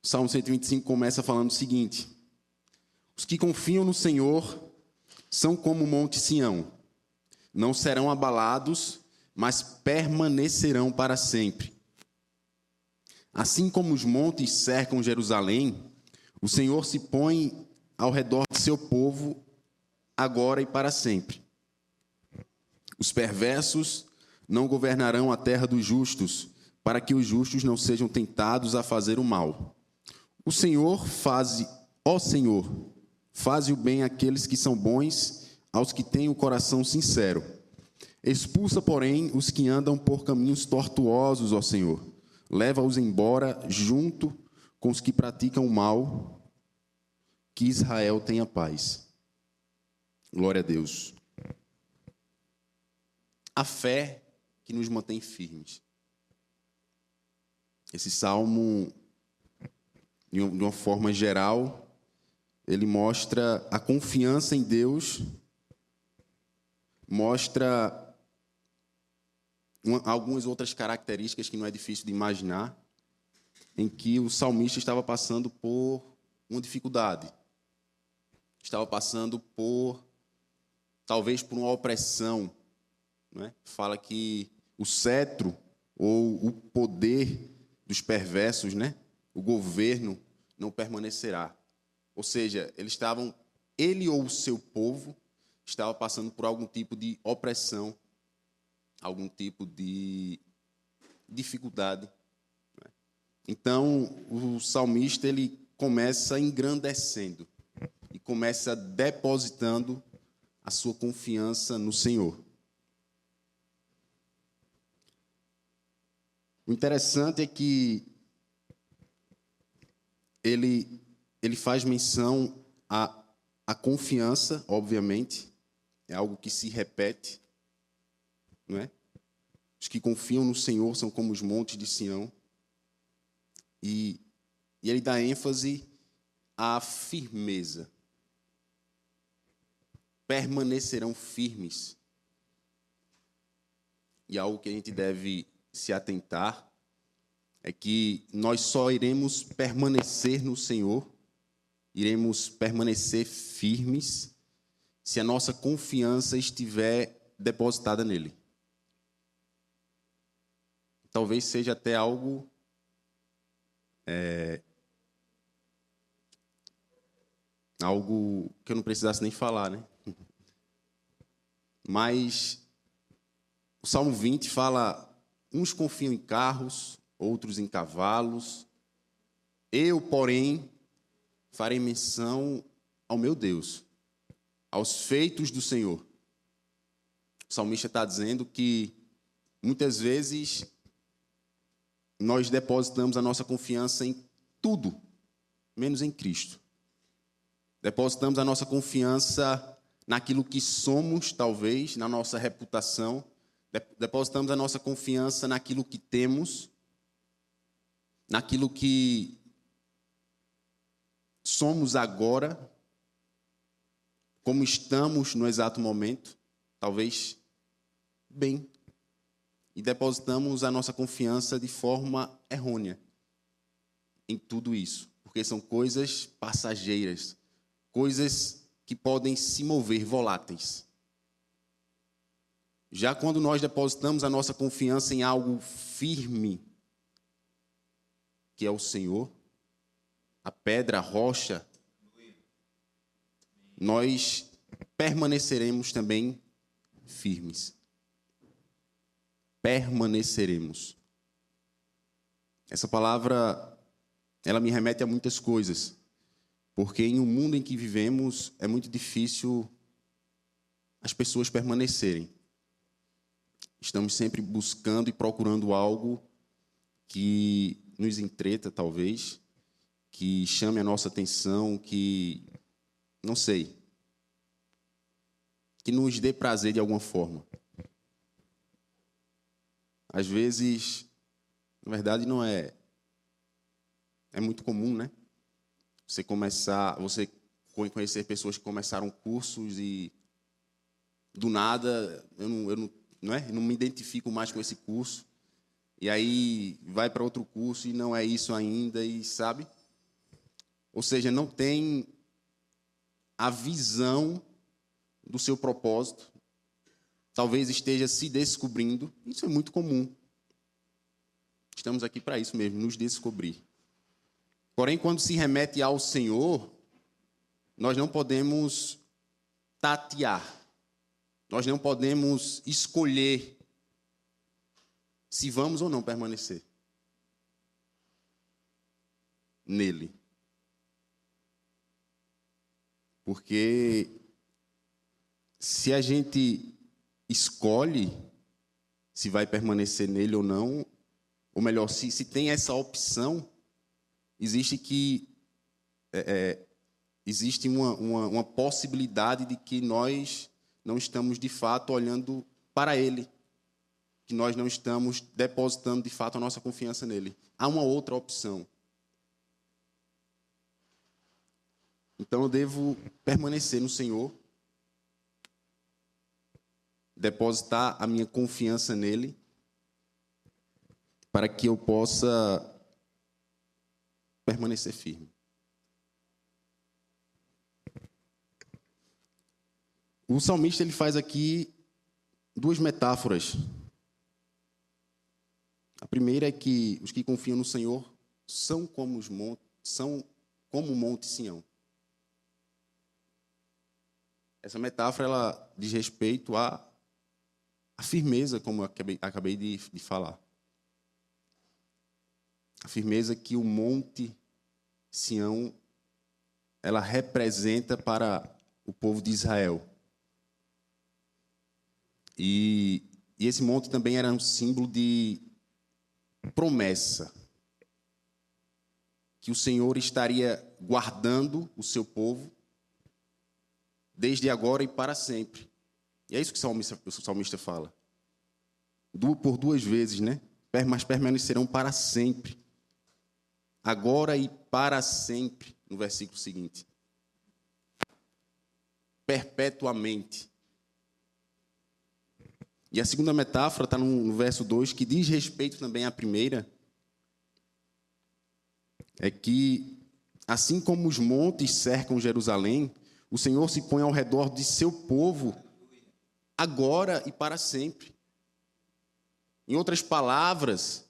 O Salmo 125 começa falando o seguinte: os que confiam no Senhor são como o monte Sião, não serão abalados, mas permanecerão para sempre. Assim como os montes cercam Jerusalém, o Senhor se põe ao redor de seu povo, agora e para sempre. Os perversos não governarão a terra dos justos, para que os justos não sejam tentados a fazer o mal. O Senhor ó Senhor, faze o bem àqueles que são bons, aos que têm o coração sincero. Expulsa, porém, os que andam por caminhos tortuosos, ó Senhor. Leva-os embora junto com os que praticam o mal, que Israel tenha paz. Glória a Deus. A fé que nos mantém firmes. Esse salmo, de uma forma geral, ele mostra a confiança em Deus, mostra algumas outras características que não é difícil de imaginar, em que o salmista estava passando por uma dificuldade, estava passando talvez por uma opressão, não é? Fala que o cetro ou o poder dos perversos, né? O governo não permanecerá. Ou seja, ele ou o seu povo estava passando por algum tipo de opressão, algum tipo de dificuldade. Então, o salmista ele começa engrandecendo e começa depositando a sua confiança no Senhor. O interessante é que ele faz menção à confiança, obviamente, é algo que se repete, não é? Os que confiam no Senhor são como os montes de Sião. E ele dá ênfase à firmeza. Permanecerão firmes. E algo que a gente deve se atentar é que nós só iremos permanecer no Senhor, iremos permanecer firmes, se a nossa confiança estiver depositada nele. Talvez seja até algo algo que eu não precisasse nem falar, né? Mas o Salmo 20 fala: uns confiam em carros, outros em cavalos. Eu, porém, farei menção ao meu Deus, aos feitos do Senhor. O salmista está dizendo que muitas vezes nós depositamos a nossa confiança em tudo, menos em Cristo. Depositamos a nossa confiança naquilo que somos, talvez, na nossa reputação. Depositamos a nossa confiança naquilo que temos, naquilo que somos agora, como estamos no exato momento, talvez bem. E depositamos a nossa confiança de forma errônea em tudo isso, porque são coisas passageiras, coisas que podem se mover, voláteis. Já quando nós depositamos a nossa confiança em algo firme, que é o Senhor, a pedra, a rocha, nós permaneceremos também firmes. Permaneceremos. Essa palavra, ela me remete a muitas coisas, porque em um mundo em que vivemos é muito difícil as pessoas permanecerem. Estamos sempre buscando e procurando algo que nos entreta, talvez, que chame a nossa atenção, que, não sei, que nos dê prazer de alguma forma. Às vezes, na verdade, não é muito comum, né? Você conhecer pessoas que começaram cursos e do nada eu não me identifico mais com esse curso. E aí vai para outro curso e não é isso ainda, e sabe? ou seja, não tem a visão do seu propósito, talvez esteja se descobrindo. Isso é muito comum. Estamos aqui para isso mesmo, nos descobrir. Porém, quando se remete ao Senhor, nós não podemos tatear, nós não podemos escolher se vamos ou não permanecer nele. Porque se a gente escolhe se vai permanecer nele ou não, ou melhor, se tem essa opção, existe uma possibilidade de que nós não estamos, de fato, olhando para ele, que nós não estamos depositando, de fato, a nossa confiança nele. Há uma outra opção. Então, eu devo permanecer no Senhor, depositar a minha confiança nele, para que eu possa permanecer firme. O salmista ele faz aqui duas metáforas. A primeira é que os que confiam no Senhor são como o Monte Sião. Essa metáfora ela diz respeito à firmeza, como eu acabei de falar. A firmeza que o Monte Sião ela representa para o povo de Israel. E esse monte também era um símbolo de promessa, que o Senhor estaria guardando o seu povo desde agora e para sempre. E é isso que o salmista fala. Por duas vezes, né? Mas permanecerão para sempre. Agora e para sempre, no versículo seguinte. Perpetuamente. E a segunda metáfora está no verso 2, que diz respeito também à primeira. É que, assim como os montes cercam Jerusalém, o Senhor se põe ao redor de seu povo, agora e para sempre. Em outras palavras,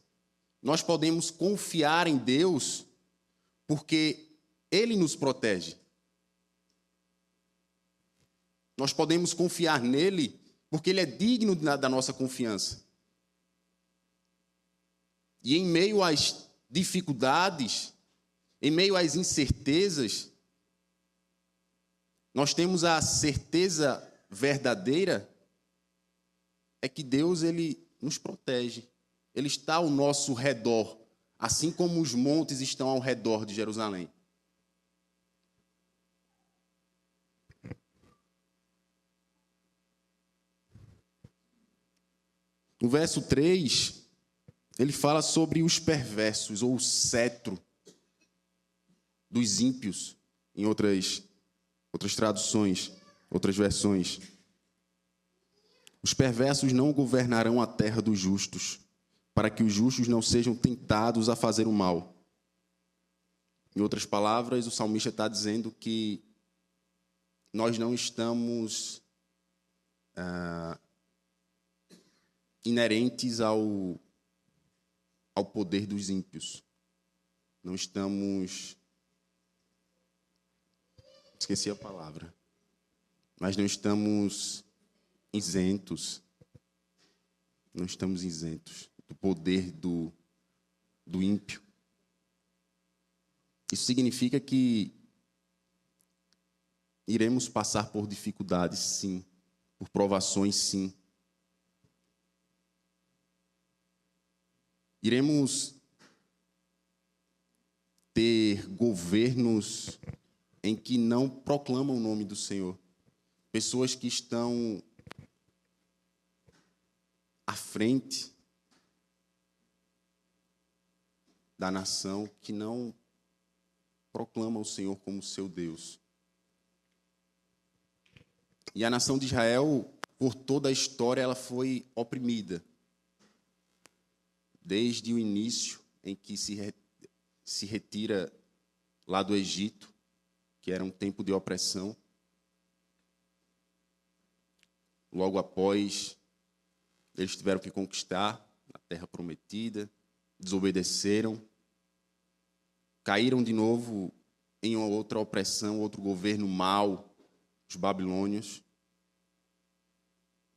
nós podemos confiar em Deus, porque Ele nos protege. Nós podemos confiar nele, porque Ele é digno da nossa confiança. E em meio às dificuldades, em meio às incertezas, nós temos a certeza verdadeira é que Deus ele nos protege. Ele está ao nosso redor, assim como os montes estão ao redor de Jerusalém. No verso 3, ele fala sobre os perversos, ou o cetro dos ímpios, em outras traduções, outras versões. Os perversos não governarão a terra dos justos, para que os justos não sejam tentados a fazer o mal. Em outras palavras, o salmista está dizendo que nós não estamos inerentes ao poder dos ímpios. Não estamos... Esqueci a palavra. Mas não estamos isentos. Não estamos isentos do poder do ímpio. Isso significa que iremos passar por dificuldades, sim. Por provações, sim. Iremos ter governos em que não proclamam o nome do Senhor. Pessoas que estão à frente da nação, que não proclamam o Senhor como seu Deus. E a nação de Israel, por toda a história, ela foi oprimida. Desde o início, em que se retira lá do Egito, que era um tempo de opressão. Logo após, eles tiveram que conquistar a terra prometida, desobedeceram, caíram de novo em uma outra opressão, outro governo mau, os babilônios,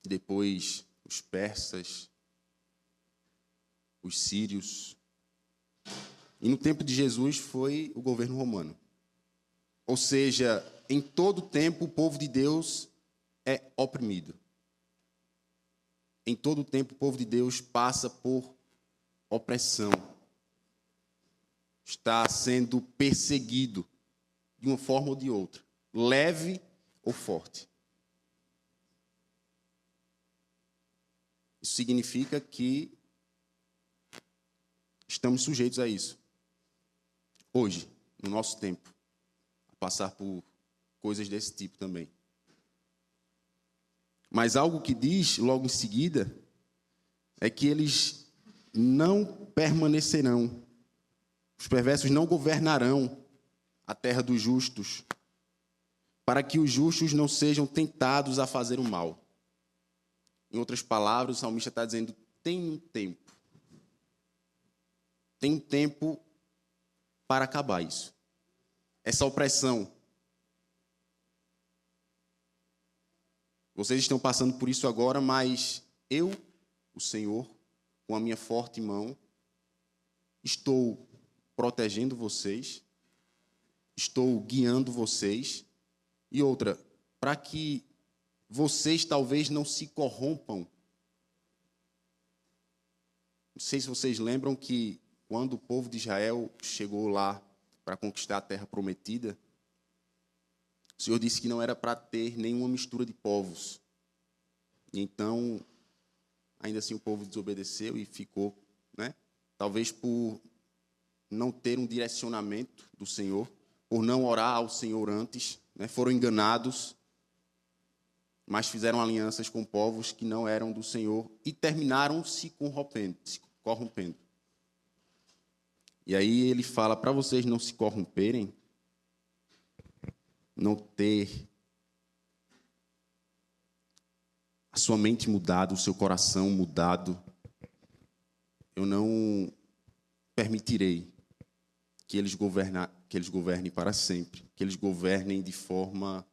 depois os persas, os sírios. E no tempo de Jesus foi o governo romano. Ou seja, em todo tempo o povo de Deus é oprimido. Em todo tempo o povo de Deus passa por opressão. Está sendo perseguido de uma forma ou de outra, leve ou forte. Isso significa que estamos sujeitos a isso. Hoje, no nosso tempo, a passar por coisas desse tipo também. Mas algo que diz logo em seguida é que eles não permanecerão. Os perversos não governarão a terra dos justos, para que os justos não sejam tentados a fazer o mal. Em outras palavras, o salmista está dizendo, tem um tempo. Tem um tempo para acabar isso. Essa opressão. Vocês estão passando por isso agora, mas eu, o Senhor, com a minha forte mão, estou protegendo vocês, estou guiando vocês. E outra, para que vocês talvez não se corrompam. Não sei se vocês lembram que quando o povo de Israel chegou lá para conquistar a terra prometida, o Senhor disse que não era para ter nenhuma mistura de povos. E então, ainda assim, o povo desobedeceu e ficou, né? Talvez por não ter um direcionamento do Senhor, por não orar ao Senhor antes, né? Foram enganados, mas fizeram alianças com povos que não eram do Senhor e terminaram se corrompendo. E aí ele fala, para vocês não se corromperem, não ter a sua mente mudada, o seu coração mudado, eu não permitirei que eles governem para sempre, que eles governem de forma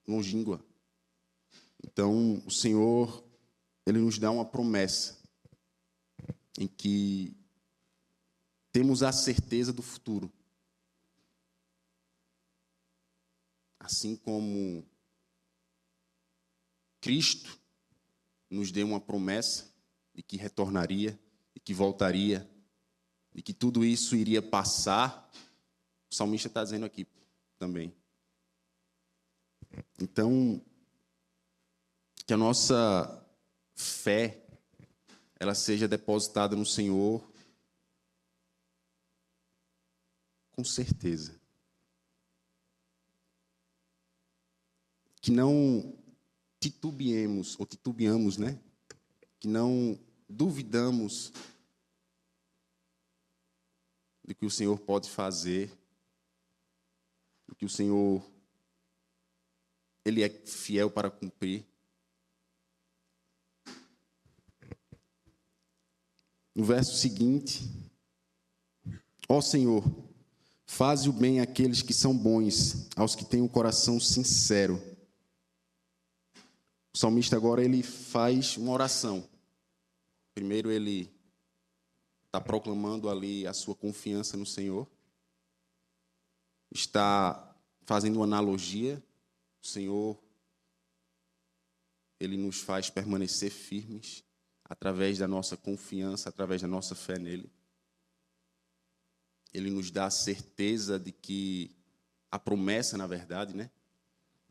longínqua. Então, o Senhor, Ele nos dá uma promessa em que temos a certeza do futuro. Assim como Cristo nos deu uma promessa de que retornaria, de que voltaria, de que tudo isso iria passar, o salmista está dizendo aqui também. Então, que a nossa fé ela seja depositada no Senhor com certeza. Que não titubeamos, né? Que não duvidamos do que o Senhor pode fazer, do que o Senhor, Ele é fiel para cumprir. No verso seguinte, ó Senhor, faze o bem àqueles que são bons, aos que têm um coração sincero. O salmista agora ele faz uma oração. Primeiro ele está proclamando ali a sua confiança no Senhor. Está fazendo uma analogia. O Senhor, Ele nos faz permanecer firmes através da nossa confiança, através da nossa fé nele. Ele nos dá a certeza de que a promessa, na verdade, né,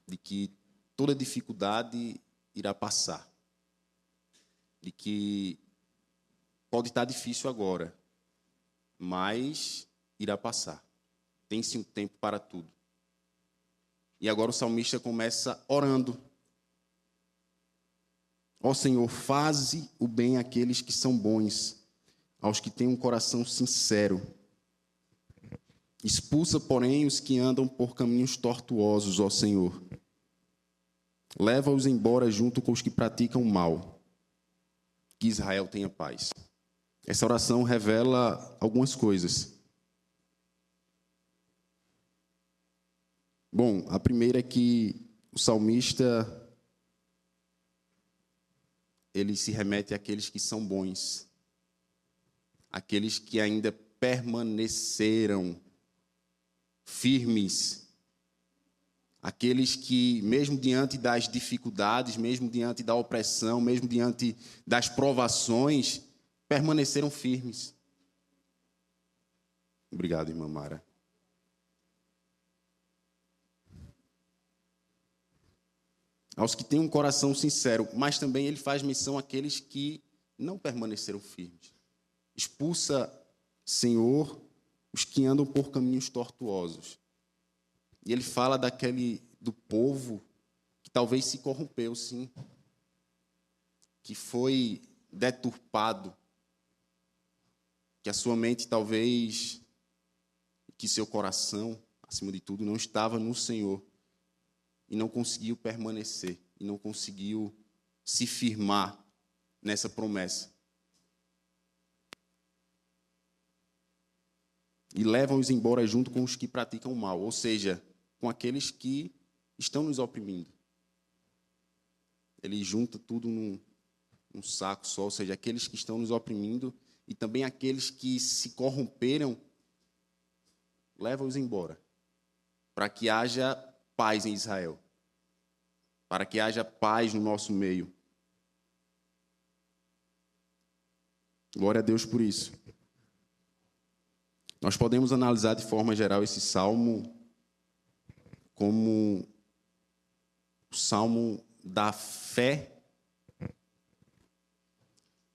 de que toda dificuldade irá passar. De que pode estar difícil agora, mas irá passar. Tem-se um tempo para tudo. E agora o salmista começa orando. Ó Senhor, faze o bem àqueles que são bons, aos que têm um coração sincero. Expulsa, porém, os que andam por caminhos tortuosos, ó Senhor. Leva-os embora junto com os que praticam o mal. Que Israel tenha paz. Essa oração revela algumas coisas. Bom, a primeira é que o salmista ele se remete àqueles que são bons, aqueles que ainda permaneceram firmes, aqueles que, mesmo diante das dificuldades, mesmo diante da opressão, mesmo diante das provações, permaneceram firmes. Obrigado, irmã Mara. Aos que têm um coração sincero, mas também ele faz menção àqueles que não permaneceram firmes. Expulsa, Senhor, os que andam por caminhos tortuosos. E ele fala do povo que talvez se corrompeu, sim, que foi deturpado, que a sua mente talvez, que seu coração, acima de tudo, não estava no Senhor. E não conseguiu permanecer, e não conseguiu se firmar nessa promessa. E levam-os embora junto com os que praticam o mal, ou seja, com aqueles que estão nos oprimindo. Ele junta tudo num saco só, ou seja, aqueles que estão nos oprimindo e também aqueles que se corromperam, leva-os embora, para que haja paz em Israel, para que haja paz no nosso meio. Glória a Deus por isso. Nós podemos analisar de forma geral esse salmo como o salmo da fé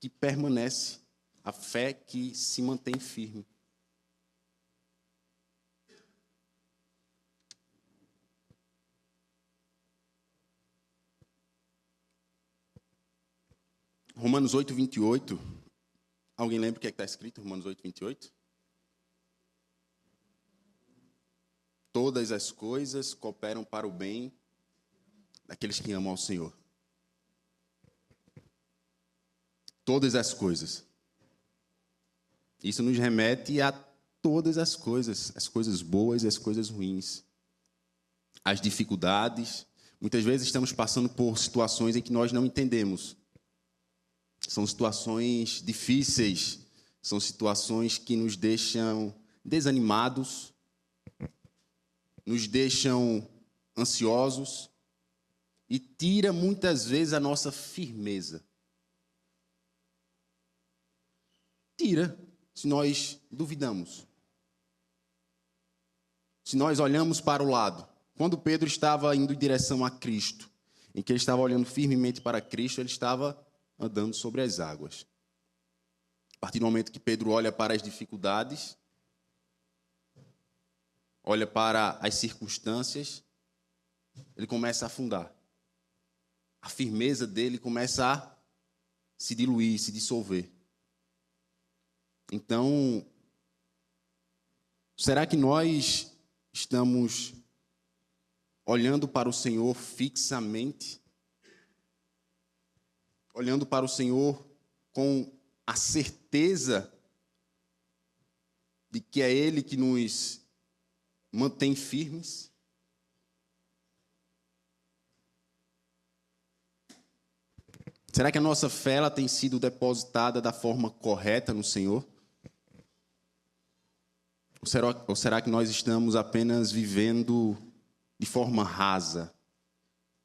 que permanece, a fé que se mantém firme. Romanos 8, 28. Alguém lembra o que está escrito? Romanos 8, 28. Todas as coisas cooperam para o bem daqueles que amam ao Senhor. Todas as coisas. Isso nos remete a todas as coisas boas e as coisas ruins. As dificuldades. Muitas vezes estamos passando por situações em que nós não entendemos. São situações difíceis, são situações que nos deixam desanimados, nos deixam ansiosos e tira muitas vezes a nossa firmeza. Tira, se nós duvidamos. Se nós olhamos para o lado. Quando Pedro estava indo em direção a Cristo, em que ele estava olhando firmemente para Cristo, ele estava andando sobre as águas. A partir do momento que Pedro olha para as dificuldades, olha para as circunstâncias, ele começa a afundar. A firmeza dele começa a se diluir, se dissolver. Então, será que nós estamos olhando para o Senhor fixamente? Olhando para o Senhor com a certeza de que é Ele que nos mantém firmes? Será que a nossa fé ela tem sido depositada da forma correta no Senhor? Ou será que nós estamos apenas vivendo de forma rasa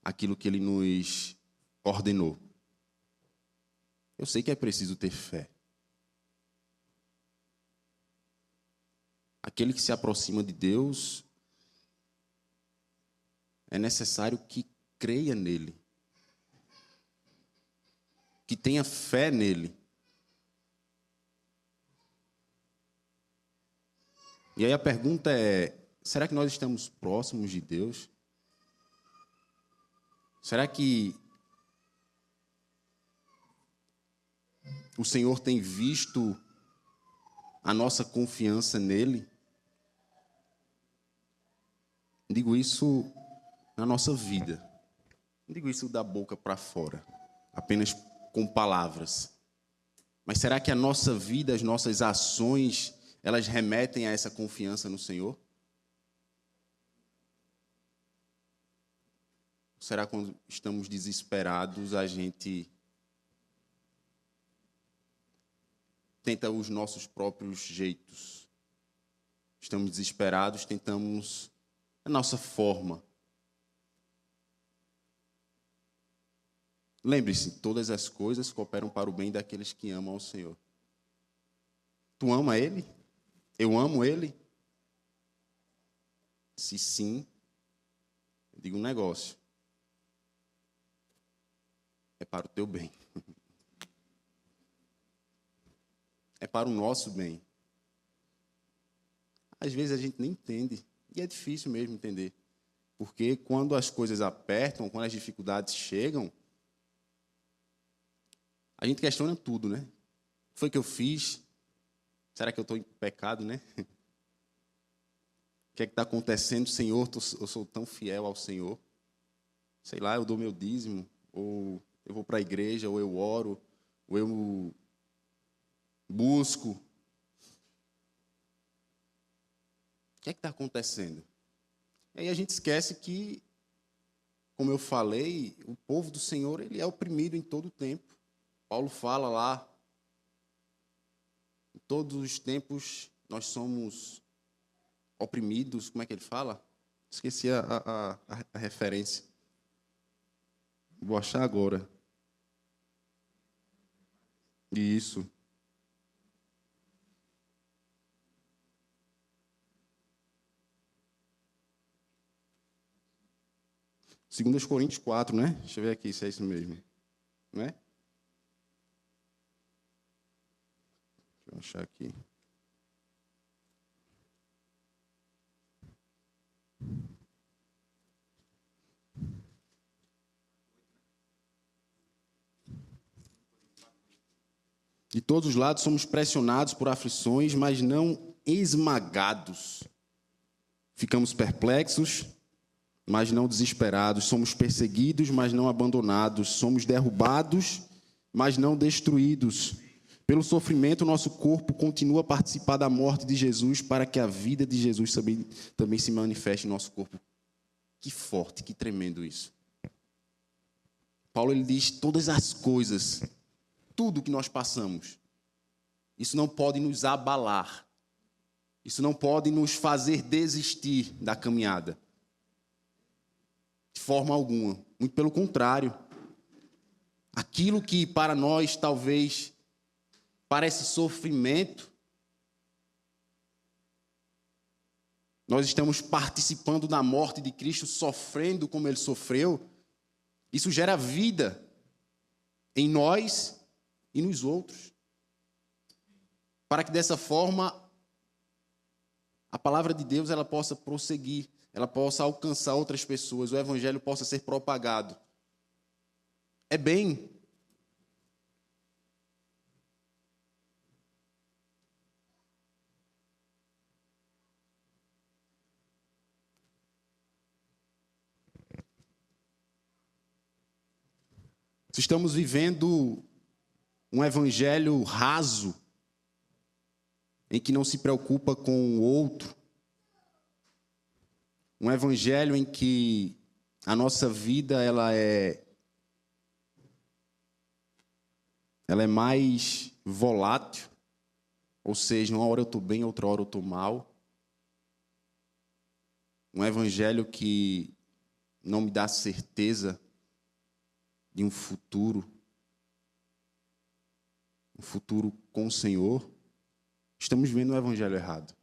aquilo que Ele nos ordenou? Eu sei que é preciso ter fé. Aquele que se aproxima de Deus, é necessário que creia nele, que tenha fé nele. E aí a pergunta é, será que nós estamos próximos de Deus? Será que O Senhor tem visto a nossa confiança nele? Digo isso na nossa vida. Não digo isso da boca para fora, apenas com palavras. Mas será que a nossa vida, as nossas ações, elas remetem a essa confiança no Senhor? Ou será que quando estamos desesperados, a gente tenta os nossos próprios jeitos? Estamos desesperados, tentamos a nossa forma. Lembre-se, todas as coisas cooperam para o bem daqueles que amam ao Senhor. Tu ama Ele? Eu amo Ele? Se sim, eu digo um negócio. É para o teu bem. É para o nosso bem. Às vezes a gente nem entende. E é difícil mesmo entender. Porque quando as coisas apertam, quando as dificuldades chegam, a gente questiona tudo, né? O que foi que eu fiz? Será que eu estou em pecado, né? O que é que está acontecendo, Senhor? Eu sou tão fiel ao Senhor. Sei lá, eu dou meu dízimo, ou eu vou para a igreja, ou eu oro, ou eu busco. O que é que está acontecendo? E aí a gente esquece que, como eu falei, o povo do Senhor ele é oprimido em todo o tempo. Paulo fala lá, em todos os tempos nós somos oprimidos. Como é que ele fala? Esqueci a referência. Vou achar agora. Isso. 2 Coríntios 4, né? Deixa eu ver aqui se é isso mesmo. Não é? Deixa eu achar aqui. De todos os lados somos pressionados por aflições, mas não esmagados. Ficamos perplexos, mas não desesperados. Somos perseguidos, mas não abandonados. Somos derrubados, mas não destruídos. Pelo sofrimento, nosso corpo continua a participar da morte de Jesus para que a vida de Jesus também se manifeste em nosso corpo. Que forte, que tremendo isso. Paulo ele diz todas as coisas, tudo que nós passamos. Isso não pode nos abalar. Isso não pode nos fazer desistir da caminhada. De forma alguma. Muito pelo contrário. Aquilo que para nós talvez parece sofrimento, nós estamos participando da morte de Cristo, sofrendo como Ele sofreu. Isso gera vida em nós e nos outros. Para que dessa forma a palavra de Deus ela possa prosseguir, ela possa alcançar outras pessoas, o evangelho possa ser propagado. É bem. Se estamos vivendo um evangelho raso, em que não se preocupa com o outro, um evangelho em que a nossa vida ela é mais volátil, ou seja, uma hora eu estou bem, outra hora eu estou mal. Um evangelho que não me dá certeza de um futuro com o Senhor. Estamos vendo o evangelho errado.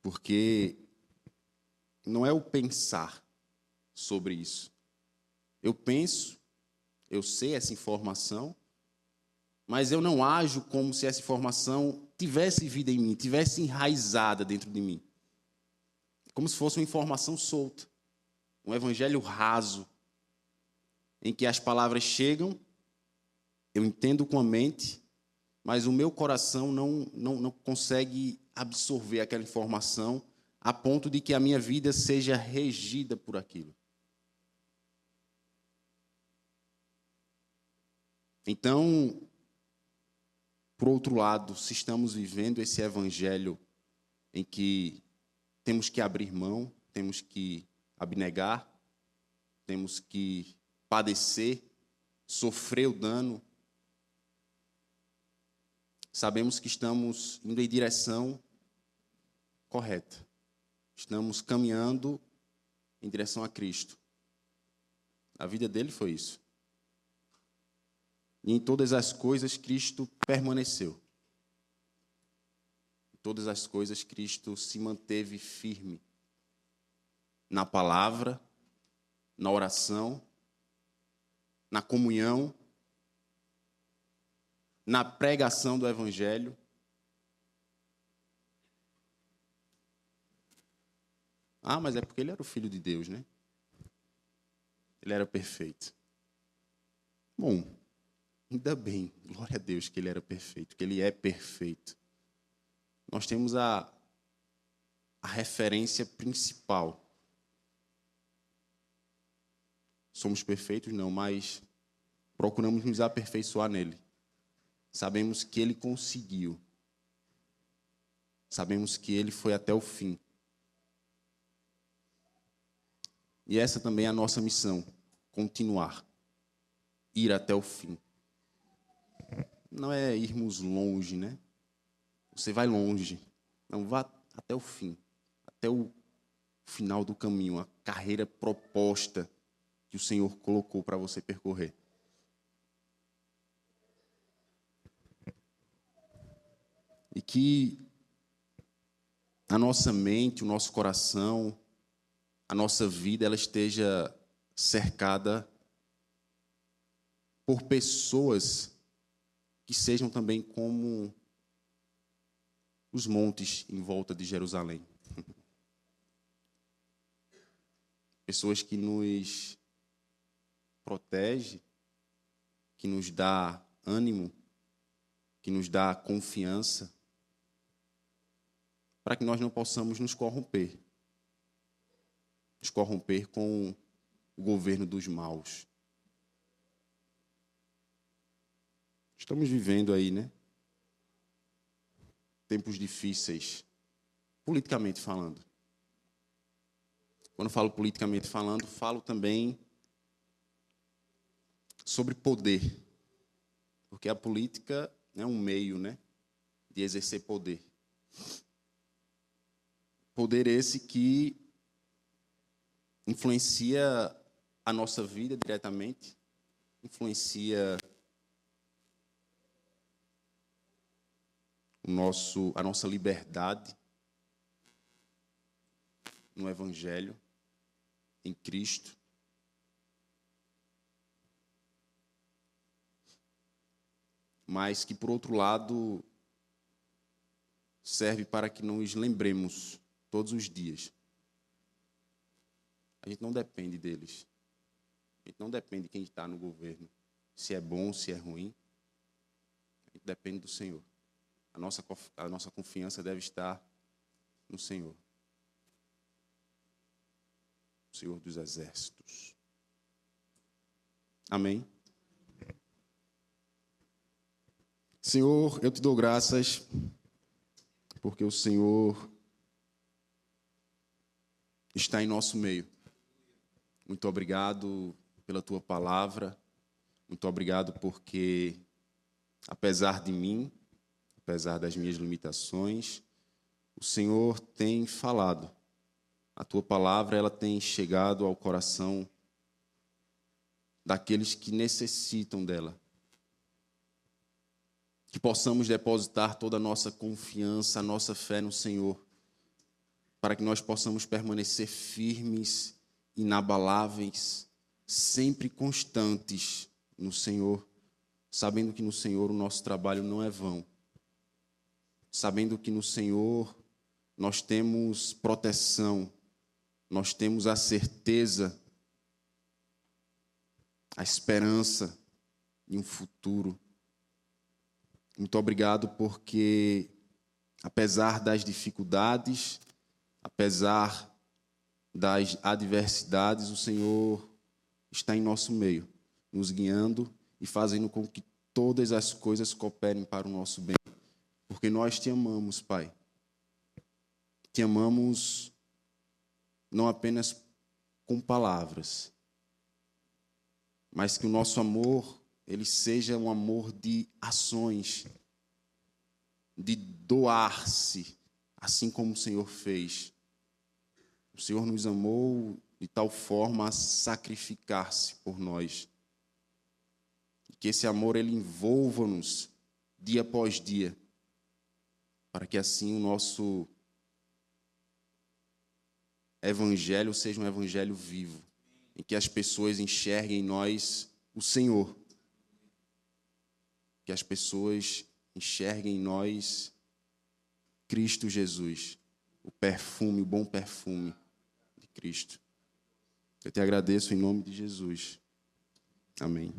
Porque não é o pensar sobre isso. Eu penso, eu sei essa informação, mas eu não ajo como se essa informação tivesse vida em mim, tivesse enraizada dentro de mim. Como se fosse uma informação solta. Um evangelho raso, em que as palavras chegam, eu entendo com a mente, mas o meu coração não consegue absorver aquela informação a ponto de que a minha vida seja regida por aquilo. Então, por outro lado, se estamos vivendo esse evangelho em que temos que abrir mão, temos que abnegar, temos que padecer, sofrer o dano, sabemos que estamos indo em direção correta. Estamos caminhando em direção a Cristo. A vida dele foi isso. E em todas as coisas, Cristo permaneceu. Em todas as coisas, Cristo se manteve firme. Na palavra, na oração, na comunhão, na pregação do Evangelho. Ah, mas é porque ele era o Filho de Deus, né? Ele era perfeito. Bom, ainda bem, glória a Deus que ele era perfeito, que ele é perfeito. Nós temos a referência principal. Somos perfeitos? Não, mas procuramos nos aperfeiçoar nele. Sabemos que ele conseguiu. Sabemos que ele foi até o fim. E essa também é a nossa missão, continuar, ir até o fim. Não é irmos longe, né? Você vai longe, não, vá até o fim, até o final do caminho, a carreira proposta que o Senhor colocou para você percorrer. E que a nossa mente, o nosso coração, a nossa vida, ela esteja cercada por pessoas que sejam também como os montes em volta de Jerusalém. Pessoas que nos protegem, que nos dá ânimo, que nos dá confiança, para que nós não possamos nos corromper com o governo dos maus. Estamos vivendo aí, né? Tempos difíceis, politicamente falando. Quando falo politicamente falando, falo também sobre poder. Porque a política é um meio, né, de exercer poder. Poder esse que influencia a nossa vida diretamente, influencia a nossa liberdade no Evangelho, em Cristo. Mas que, por outro lado, serve para que nos lembremos todos os dias. A gente não depende deles. A gente não depende de quem está no governo. Se é bom, se é ruim. A gente depende do Senhor. A nossa confiança deve estar no Senhor. O Senhor dos Exércitos. Amém? Senhor, eu te dou graças porque o Senhor está em nosso meio. Muito obrigado pela tua palavra. Muito obrigado porque, apesar de mim, apesar das minhas limitações, o Senhor tem falado. A tua palavra, ela tem chegado ao coração daqueles que necessitam dela. Que possamos depositar toda a nossa confiança, a nossa fé no Senhor, para que nós possamos permanecer firmes, inabaláveis, sempre constantes no Senhor, sabendo que no Senhor o nosso trabalho não é vão, sabendo que no Senhor nós temos proteção, nós temos a certeza a esperança de um futuro. Muito obrigado porque, apesar das dificuldades, apesar das adversidades, o Senhor está em nosso meio, nos guiando e fazendo com que todas as coisas cooperem para o nosso bem. Porque nós te amamos, Pai. Te amamos não apenas com palavras, mas que o nosso amor, ele seja um amor de ações, de doar-se, assim como o Senhor fez. O Senhor nos amou de tal forma a sacrificar-se por nós. E que esse amor, ele envolva-nos dia após dia, para que assim o nosso evangelho seja um evangelho vivo, em que as pessoas enxerguem em nós o Senhor. Que as pessoas enxerguem em nós Cristo Jesus, o perfume, o bom perfume de Cristo. Eu te agradeço em nome de Jesus. Amém.